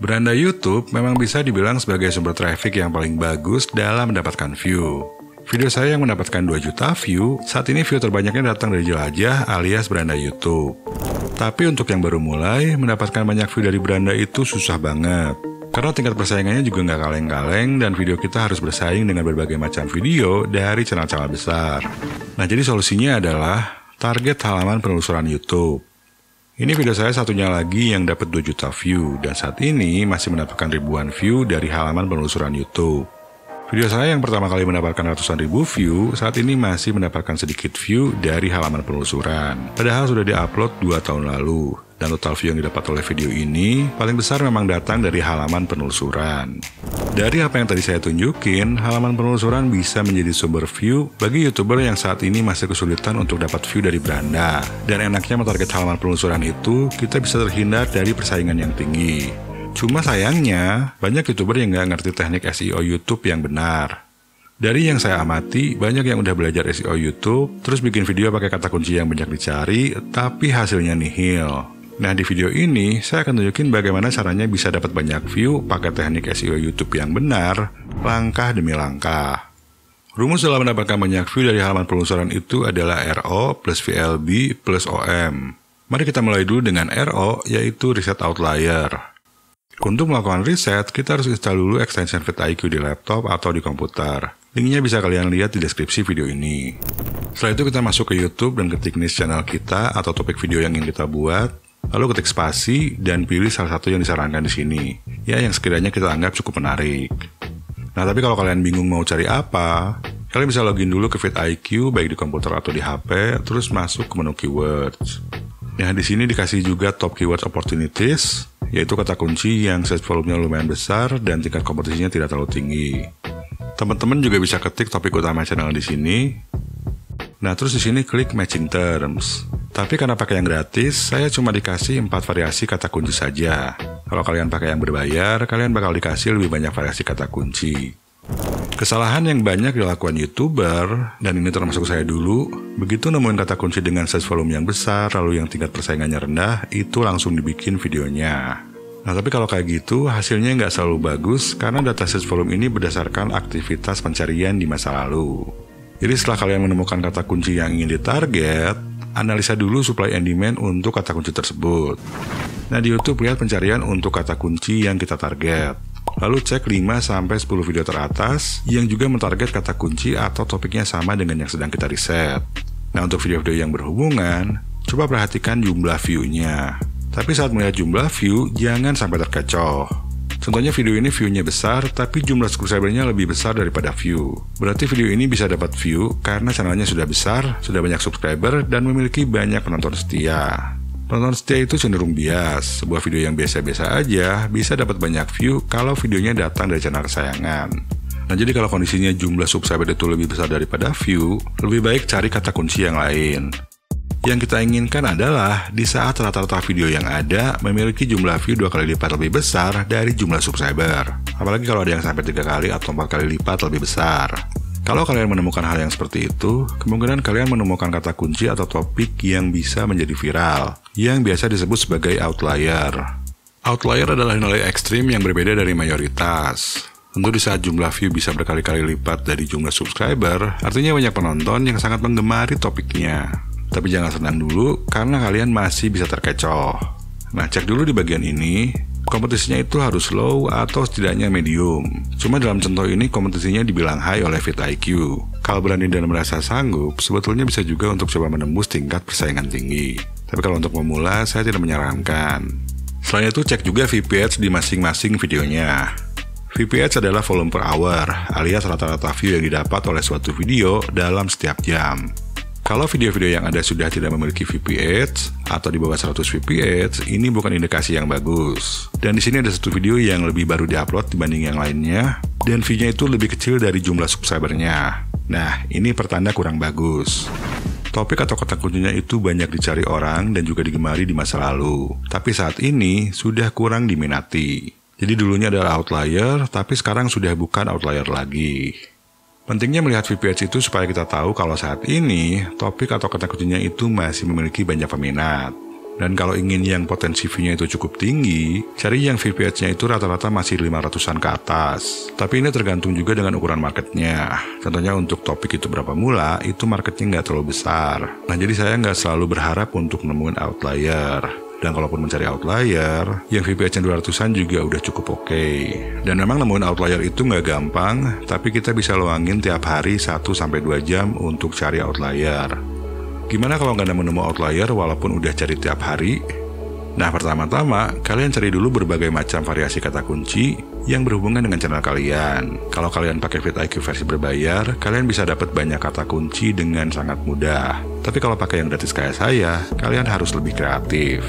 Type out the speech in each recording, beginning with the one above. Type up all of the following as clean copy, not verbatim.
Beranda YouTube memang bisa dibilang sebagai sumber traffic yang paling bagus dalam mendapatkan view. Video saya yang mendapatkan 2 juta view, saat ini view terbanyaknya datang dari Jelajah alias beranda YouTube. Tapi untuk yang baru mulai, mendapatkan banyak view dari beranda itu susah banget. Karena tingkat persaingannya juga nggak kaleng-kaleng dan video kita harus bersaing dengan berbagai macam video dari channel-channel besar. Nah, jadi solusinya adalah target halaman penelusuran YouTube. Ini video saya satunya lagi yang dapat 2 juta view dan saat ini masih mendapatkan ribuan view dari halaman penelusuran YouTube. Video saya yang pertama kali mendapatkan ratusan ribu view, saat ini masih mendapatkan sedikit view dari halaman penelusuran. Padahal sudah diupload 2 tahun lalu, dan total view yang didapat oleh video ini paling besar memang datang dari halaman penelusuran. Dari apa yang tadi saya tunjukin, halaman penelusuran bisa menjadi sumber view bagi YouTuber yang saat ini masih kesulitan untuk dapat view dari beranda. Dan enaknya mentarget halaman penelusuran itu, kita bisa terhindar dari persaingan yang tinggi. Cuma sayangnya, banyak YouTuber yang nggak ngerti teknik SEO YouTube yang benar. Dari yang saya amati, banyak yang udah belajar SEO YouTube, terus bikin video pakai kata kunci yang banyak dicari, tapi hasilnya nihil. Nah, di video ini, saya akan tunjukin bagaimana caranya bisa dapat banyak view pakai teknik SEO YouTube yang benar, langkah demi langkah. Rumus dalam mendapatkan banyak view dari halaman penelusuran itu adalah RO plus VLB plus OM. Mari kita mulai dulu dengan RO, yaitu Reset Outlier. Untuk melakukan riset, kita harus install dulu extension vidIQ di laptop atau di komputer. Linknya bisa kalian lihat di deskripsi video ini. Setelah itu kita masuk ke YouTube dan ketik niche channel kita atau topik video yang ingin kita buat. Lalu ketik spasi dan pilih salah satu yang disarankan di sini. Ya, yang sekiranya kita anggap cukup menarik. Nah, tapi kalau kalian bingung mau cari apa, kalian bisa login dulu ke vidIQ baik di komputer atau di HP, terus masuk ke menu keywords. Nah, di sini dikasih juga top keywords opportunities, yaitu kata kunci yang search volume-nya lumayan besar dan tingkat kompetisinya tidak terlalu tinggi. Teman-teman juga bisa ketik topik utama channel di sini. Nah, terus di sini klik matching terms. Tapi karena pakai yang gratis, saya cuma dikasih 4 variasi kata kunci saja. Kalau kalian pakai yang berbayar, kalian bakal dikasih lebih banyak variasi kata kunci. Kesalahan yang banyak dilakukan YouTuber, dan ini termasuk saya dulu, begitu nemuin kata kunci dengan search volume yang besar, lalu yang tingkat persaingannya rendah, itu langsung dibikin videonya. Nah, tapi kalau kayak gitu, hasilnya nggak selalu bagus, karena data search volume ini berdasarkan aktivitas pencarian di masa lalu. Jadi setelah kalian menemukan kata kunci yang ingin ditarget, analisa dulu supply and demand untuk kata kunci tersebut. Nah, di YouTube lihat pencarian untuk kata kunci yang kita target. Lalu cek 5-10 video teratas yang juga mentarget kata kunci atau topiknya sama dengan yang sedang kita riset. Nah, untuk video-video yang berhubungan, coba perhatikan jumlah view-nya. Tapi saat melihat jumlah view, jangan sampai terkecoh. Contohnya video ini view-nya besar, tapi jumlah subscriber-nya lebih besar daripada view. Berarti video ini bisa dapat view karena channelnya sudah besar, sudah banyak subscriber, dan memiliki banyak penonton setia. Penonton setia itu cenderung bias. Sebuah video yang biasa-biasa aja bisa dapat banyak view kalau videonya datang dari channel kesayangan. Nah, jadi kalau kondisinya jumlah subscriber itu lebih besar daripada view, lebih baik cari kata kunci yang lain. Yang kita inginkan adalah di saat rata-rata video yang ada memiliki jumlah view 2 kali lipat lebih besar dari jumlah subscriber. Apalagi kalau ada yang sampai 3 kali atau 4 kali lipat lebih besar. Kalau kalian menemukan hal yang seperti itu, kemungkinan kalian menemukan kata kunci atau topik yang bisa menjadi viral, yang biasa disebut sebagai outlier. Outlier adalah nilai ekstrim yang berbeda dari mayoritas. Tentu di saat jumlah view bisa berkali-kali lipat dari jumlah subscriber, artinya banyak penonton yang sangat menggemari topiknya. Tapi jangan senang dulu, karena kalian masih bisa terkecoh. Nah, cek dulu di bagian ini, kompetisinya itu harus low atau setidaknya medium. Cuma dalam contoh ini kompetisinya dibilang high oleh vidIQ. Kalau berani dan merasa sanggup, sebetulnya bisa juga untuk coba menembus tingkat persaingan tinggi. Tapi kalau untuk pemula, saya tidak menyarankan. Selain itu, cek juga VPH di masing-masing videonya. VPH adalah volume per hour, alias rata-rata view yang didapat oleh suatu video dalam setiap jam. Kalau video-video yang ada sudah tidak memiliki VPH atau di bawah 100 VPH, ini bukan indikasi yang bagus. Dan di sini ada satu video yang lebih baru diupload dibanding yang lainnya, dan view-nya itu lebih kecil dari jumlah subscribernya. Nah, ini pertanda kurang bagus. Topik atau kata kuncinya itu banyak dicari orang dan juga digemari di masa lalu, tapi saat ini sudah kurang diminati. Jadi dulunya adalah outlier, tapi sekarang sudah bukan outlier lagi. Pentingnya melihat VPH itu supaya kita tahu kalau saat ini topik atau kata kuncinya itu masih memiliki banyak peminat. Dan kalau ingin yang potensi view-nya itu cukup tinggi, cari yang VPH-nya itu rata-rata masih 500-an ke atas. Tapi ini tergantung juga dengan ukuran marketnya. Contohnya untuk topik itu berapa mula, itu marketnya nggak terlalu besar. Nah jadi saya nggak selalu berharap untuk nemuin outlier. Dan kalaupun mencari outlier, yang VPH-nya 200-an juga udah cukup oke. Dan memang nemuin outlier itu nggak gampang, tapi kita bisa luangin tiap hari 1-2 jam untuk cari outlier. Gimana kalau nggak nemu outlier walaupun udah cari tiap hari? Nah pertama-tama, kalian cari dulu berbagai macam variasi kata kunci yang berhubungan dengan channel kalian. Kalau kalian pakai vidIQ versi berbayar, kalian bisa dapat banyak kata kunci dengan sangat mudah. Tapi kalau pakai yang gratis kayak saya, kalian harus lebih kreatif.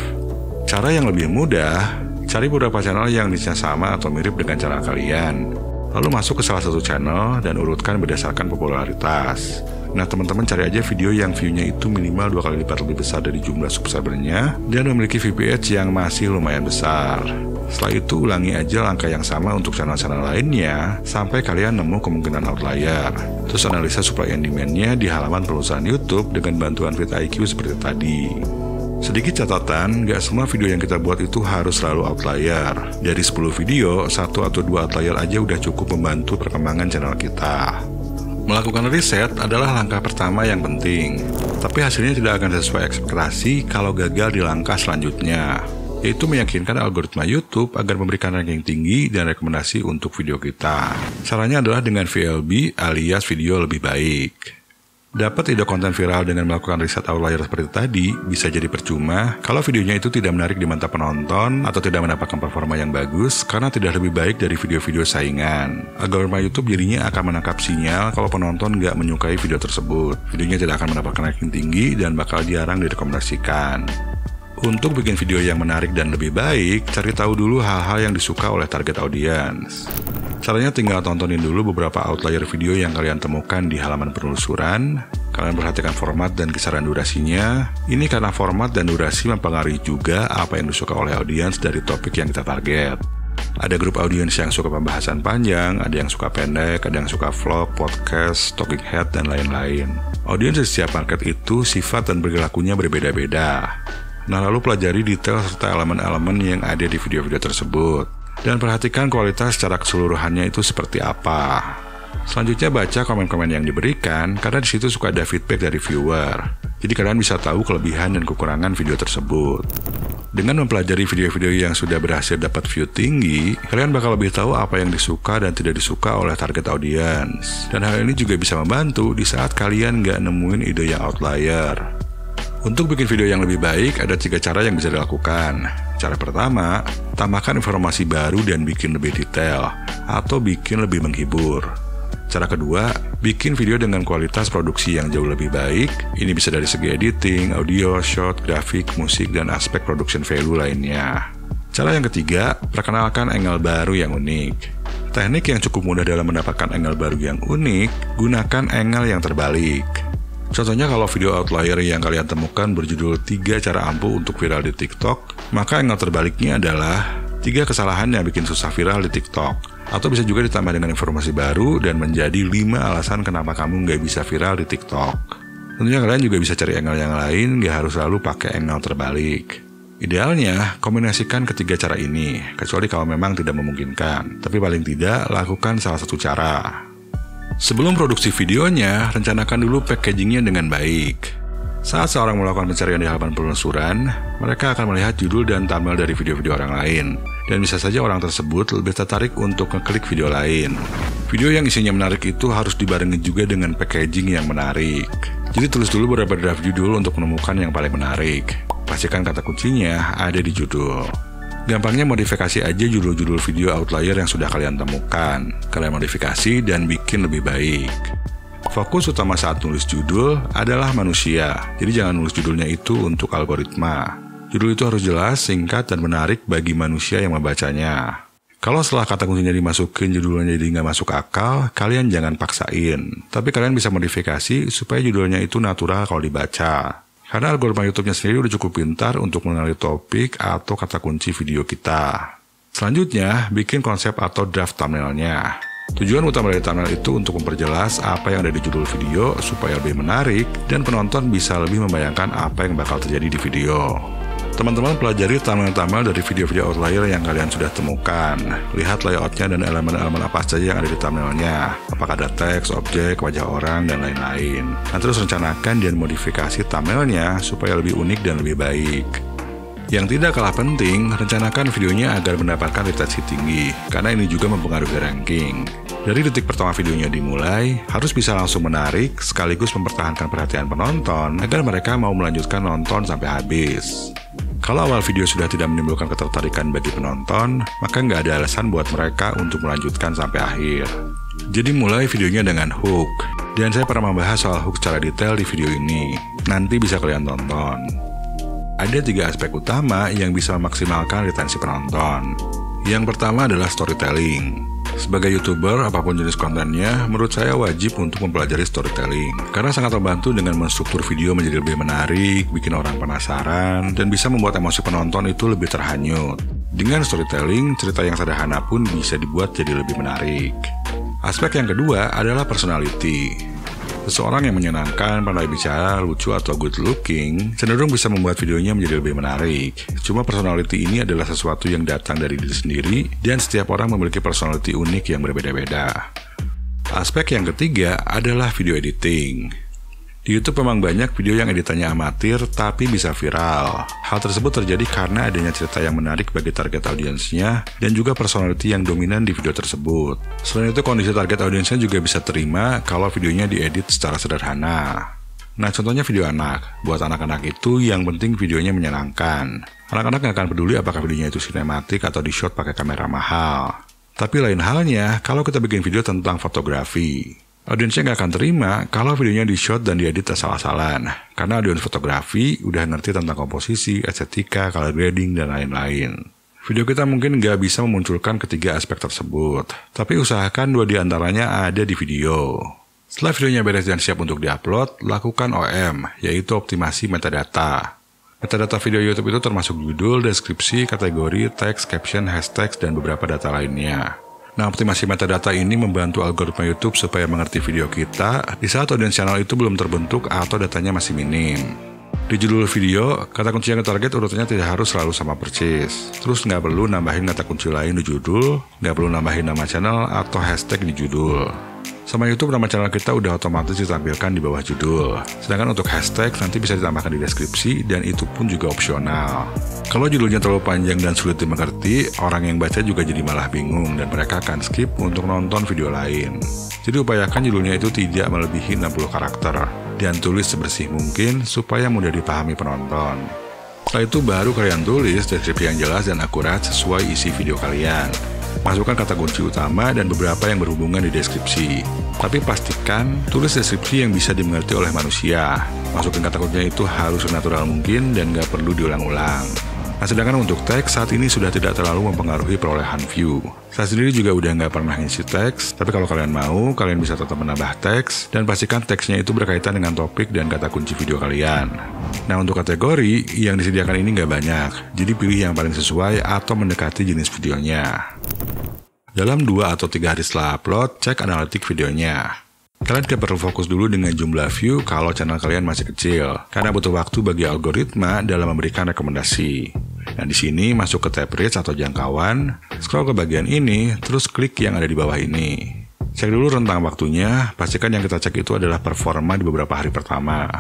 Cara yang lebih mudah, cari beberapa channel yang niche-nya sama atau mirip dengan channel kalian. Lalu masuk ke salah satu channel dan urutkan berdasarkan popularitas. Nah teman-teman cari aja video yang view-nya itu minimal 2 kali lipat lebih besar dari jumlah subscriber-nya dan memiliki VPH yang masih lumayan besar. Setelah itu ulangi aja langkah yang sama untuk channel-channel lainnya sampai kalian nemu kemungkinan outlier. Terus analisa supply and demand-nya di halaman perusahaan YouTube dengan bantuan vidIQ seperti tadi. Sedikit catatan, gak semua video yang kita buat itu harus selalu outlier. Dari 10 video, 1 atau 2 outlier aja udah cukup membantu perkembangan channel kita. Melakukan riset adalah langkah pertama yang penting, tapi hasilnya tidak akan sesuai ekspektasi kalau gagal di langkah selanjutnya, yaitu meyakinkan algoritma YouTube agar memberikan ranking tinggi dan rekomendasi untuk video kita. Caranya adalah dengan VLB alias video lebih baik. Dapat ide konten viral dengan melakukan riset outlier seperti tadi bisa jadi percuma kalau videonya itu tidak menarik di mata penonton atau tidak mendapatkan performa yang bagus karena tidak lebih baik dari video-video saingan. Algoritma YouTube jadinya akan menangkap sinyal kalau penonton nggak menyukai video tersebut. Videonya tidak akan mendapatkan ranking tinggi dan bakal jarang direkomendasikan. Untuk bikin video yang menarik dan lebih baik, cari tahu dulu hal-hal yang disuka oleh target audiens. Caranya tinggal tontonin dulu beberapa outlier video yang kalian temukan di halaman penelusuran. Kalian perhatikan format dan kisaran durasinya. Ini karena format dan durasi mempengaruhi juga apa yang disuka oleh audiens dari topik yang kita target. Ada grup audiens yang suka pembahasan panjang, ada yang suka pendek, ada yang suka vlog, podcast, talking head, dan lain-lain. Audiens di setiap market itu sifat dan perilakunya berbeda-beda. Nah lalu pelajari detail serta elemen-elemen yang ada di video-video tersebut. Dan perhatikan kualitas secara keseluruhannya itu seperti apa. Selanjutnya baca komen-komen yang diberikan karena di situ suka ada feedback dari viewer. Jadi kalian bisa tahu kelebihan dan kekurangan video tersebut. Dengan mempelajari video-video yang sudah berhasil dapat view tinggi, kalian bakal lebih tahu apa yang disuka dan tidak disuka oleh target audiens. Dan hal ini juga bisa membantu di saat kalian nggak nemuin ide yang outlier. Untuk bikin video yang lebih baik, ada 3 cara yang bisa dilakukan. Cara pertama, tambahkan informasi baru dan bikin lebih detail, atau bikin lebih menghibur. Cara kedua, bikin video dengan kualitas produksi yang jauh lebih baik. Ini bisa dari segi editing, audio, shot, grafik, musik, dan aspek production value lainnya. Cara yang ketiga, perkenalkan angle baru yang unik. Teknik yang cukup mudah dalam mendapatkan angle baru yang unik, gunakan angle yang terbalik. Contohnya kalau video outlier yang kalian temukan berjudul 3 cara ampuh untuk viral di TikTok, maka angle terbaliknya adalah 3 kesalahan yang bikin susah viral di TikTok. Atau bisa juga ditambah dengan informasi baru dan menjadi 5 alasan kenapa kamu nggak bisa viral di TikTok. Tentunya kalian juga bisa cari angle yang lain, nggak harus selalu pakai angle terbalik. Idealnya, kombinasikan ketiga cara ini, kecuali kalau memang tidak memungkinkan. Tapi paling tidak, lakukan salah satu cara. Sebelum produksi videonya, rencanakan dulu packagingnya dengan baik. Saat seorang melakukan pencarian di halaman penelusuran, mereka akan melihat judul dan thumbnail dari video-video orang lain. Dan bisa saja orang tersebut lebih tertarik untuk ngeklik video lain. Video yang isinya menarik itu harus dibarengi juga dengan packaging yang menarik. Jadi tulis dulu beberapa draft judul untuk menemukan yang paling menarik. Pastikan kata kuncinya ada di judul. Gampangnya modifikasi aja judul-judul video outlier yang sudah kalian temukan. Kalian modifikasi dan bikin lebih baik. Fokus utama saat nulis judul adalah manusia. Jadi jangan nulis judulnya itu untuk algoritma. Judul itu harus jelas, singkat, dan menarik bagi manusia yang membacanya. Kalau setelah kata kuncinya dimasukin judulnya jadi nggak masuk akal, kalian jangan paksain. Tapi kalian bisa modifikasi supaya judulnya itu natural kalau dibaca. Karena algoritma YouTube-nya sendiri udah cukup pintar untuk mengenali topik atau kata kunci video kita. Selanjutnya, bikin konsep atau draft thumbnail-nya. Tujuan utama dari thumbnail itu untuk memperjelas apa yang ada di judul video supaya lebih menarik dan penonton bisa lebih membayangkan apa yang bakal terjadi di video. Teman-teman pelajari thumbnail dari video-video outlier yang kalian sudah temukan. Lihat layoutnya dan elemen-elemen apa saja yang ada di thumbnailnya. Apakah ada teks, objek, wajah orang, dan lain-lain. Nah, terus rencanakan dan modifikasi thumbnailnya supaya lebih unik dan lebih baik. Yang tidak kalah penting, rencanakan videonya agar mendapatkan retensi tinggi, karena ini juga mempengaruhi ranking. Dari detik pertama videonya dimulai, harus bisa langsung menarik, sekaligus mempertahankan perhatian penonton agar mereka mau melanjutkan nonton sampai habis. Kalau awal video sudah tidak menimbulkan ketertarikan bagi penonton, maka nggak ada alasan buat mereka untuk melanjutkan sampai akhir. Jadi mulai videonya dengan hook, dan saya pernah membahas soal hook secara detail di video ini. Nanti bisa kalian tonton. Ada 3 aspek utama yang bisa memaksimalkan retensi penonton. Yang pertama adalah storytelling. Sebagai YouTuber, apapun jenis kontennya, menurut saya wajib untuk mempelajari storytelling. Karena sangat membantu dengan menstruktur video menjadi lebih menarik, bikin orang penasaran, dan bisa membuat emosi penonton itu lebih terhanyut. Dengan storytelling, cerita yang sederhana pun bisa dibuat jadi lebih menarik. Aspek yang kedua adalah personality. Seseorang yang menyenangkan, pandai bicara, lucu, atau good looking cenderung bisa membuat videonya menjadi lebih menarik. Cuma personality ini adalah sesuatu yang datang dari diri sendiri, dan setiap orang memiliki personality unik yang berbeda-beda. Aspek yang ketiga adalah video editing. Di YouTube memang banyak video yang editannya amatir tapi bisa viral. Hal tersebut terjadi karena adanya cerita yang menarik bagi target audiensnya dan juga personality yang dominan di video tersebut. Selain itu, kondisi target audiensnya juga bisa terima kalau videonya diedit secara sederhana. Nah, contohnya video anak. Buat anak-anak itu yang penting videonya menyenangkan. Anak-anak nggak akan peduli apakah videonya itu sinematik atau di-shot pakai kamera mahal. Tapi lain halnya kalau kita bikin video tentang fotografi. Audiensnya nggak akan terima kalau videonya di-shot dan diedit asal-asalan, karena audiens fotografi udah ngerti tentang komposisi, estetika, color grading, dan lain-lain. Video kita mungkin nggak bisa memunculkan ketiga aspek tersebut, tapi usahakan 2 diantaranya ada di video. Setelah videonya beres dan siap untuk diupload, lakukan OM, yaitu optimasi metadata. Metadata video YouTube itu termasuk judul, deskripsi, kategori, teks, caption, hashtags, dan beberapa data lainnya. Nah, optimasi metadata ini membantu algoritma YouTube supaya mengerti video kita di saat audiens channel itu belum terbentuk atau datanya masih minim. Di judul video, kata kunci yang target urutannya tidak harus selalu sama persis. Terus nggak perlu nambahin kata kunci lain di judul, nggak perlu nambahin nama channel atau hashtag di judul. Sama YouTube, nama channel kita udah otomatis ditampilkan di bawah judul. Sedangkan untuk hashtag nanti bisa ditambahkan di deskripsi dan itu pun juga opsional. Kalau judulnya terlalu panjang dan sulit dimengerti, orang yang baca juga jadi malah bingung dan mereka akan skip untuk nonton video lain. Jadi upayakan judulnya itu tidak melebihi 60 karakter dan tulis sebersih mungkin supaya mudah dipahami penonton. Setelah itu baru kalian tulis deskripsi yang jelas dan akurat sesuai isi video kalian. Masukkan kata kunci utama dan beberapa yang berhubungan di deskripsi. Tapi pastikan tulis deskripsi yang bisa dimengerti oleh manusia. Masukin kata kuncinya itu harus senatural mungkin dan nggak perlu diulang-ulang. Nah, sedangkan untuk teks saat ini sudah tidak terlalu mempengaruhi perolehan view. Saya sendiri juga udah nggak pernah ngisi teks, tapi kalau kalian mau, kalian bisa tetap menambah teks, dan pastikan teksnya itu berkaitan dengan topik dan kata kunci video kalian. Nah, untuk kategori, yang disediakan ini nggak banyak, jadi pilih yang paling sesuai atau mendekati jenis videonya. Dalam 2 atau 3 hari setelah upload, cek analitik videonya. Kalian tidak perlu fokus dulu dengan jumlah view kalau channel kalian masih kecil, karena butuh waktu bagi algoritma dalam memberikan rekomendasi. Nah, di sini masuk ke tab reach atau jangkauan, scroll ke bagian ini, terus klik yang ada di bawah ini. Cek dulu rentang waktunya, pastikan yang kita cek itu adalah performa di beberapa hari pertama.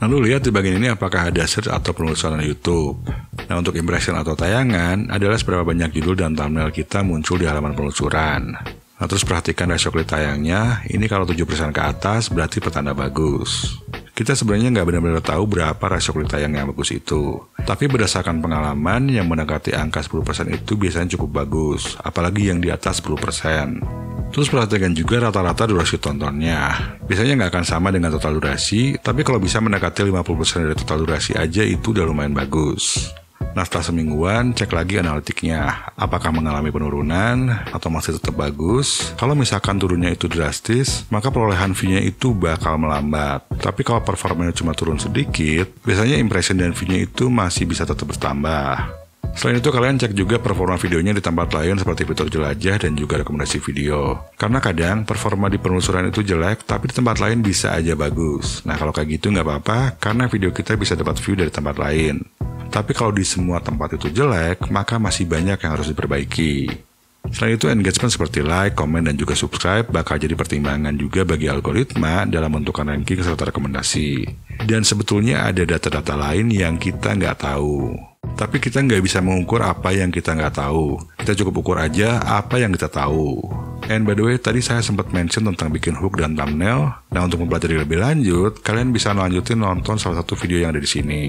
Lalu lihat di bagian ini apakah ada search atau penelusuran YouTube. Nah, untuk impression atau tayangan adalah seberapa banyak judul dan thumbnail kita muncul di halaman penelusuran. Nah, terus perhatikan rasio klik tayangnya, ini kalau 7% ke atas berarti pertanda bagus. Kita sebenarnya nggak benar-benar tahu berapa rasio klik tayang yang bagus itu. Tapi berdasarkan pengalaman yang mendekati angka 10% itu biasanya cukup bagus, apalagi yang di atas 10%. Terus perhatikan juga rata-rata durasi tontonnya. Biasanya nggak akan sama dengan total durasi, tapi kalau bisa mendekati 50% dari total durasi aja itu udah lumayan bagus. Nah, setelah semingguan, cek lagi analitiknya. Apakah mengalami penurunan atau masih tetap bagus? Kalau misalkan turunnya itu drastis, maka perolehan view-nya itu bakal melambat. Tapi kalau performanya cuma turun sedikit, biasanya impression dan view-nya itu masih bisa tetap bertambah. Selain itu, kalian cek juga performa videonya di tempat lain seperti fitur jelajah dan juga rekomendasi video. Karena kadang performa di penelusuran itu jelek, tapi di tempat lain bisa aja bagus. Nah, kalau kayak gitu nggak apa-apa, karena video kita bisa dapat view dari tempat lain. Tapi kalau di semua tempat itu jelek, maka masih banyak yang harus diperbaiki. Selain itu, engagement seperti like, komen, dan juga subscribe bakal jadi pertimbangan juga bagi algoritma dalam menentukan ranking serta rekomendasi. Dan sebetulnya ada data-data lain yang kita nggak tahu. Tapi kita nggak bisa mengukur apa yang kita nggak tahu. Kita cukup ukur aja apa yang kita tahu. And by the way, tadi saya sempat mention tentang bikin hook dan thumbnail. Nah, untuk mempelajari lebih lanjut, kalian bisa lanjutin nonton salah satu video yang ada di sini.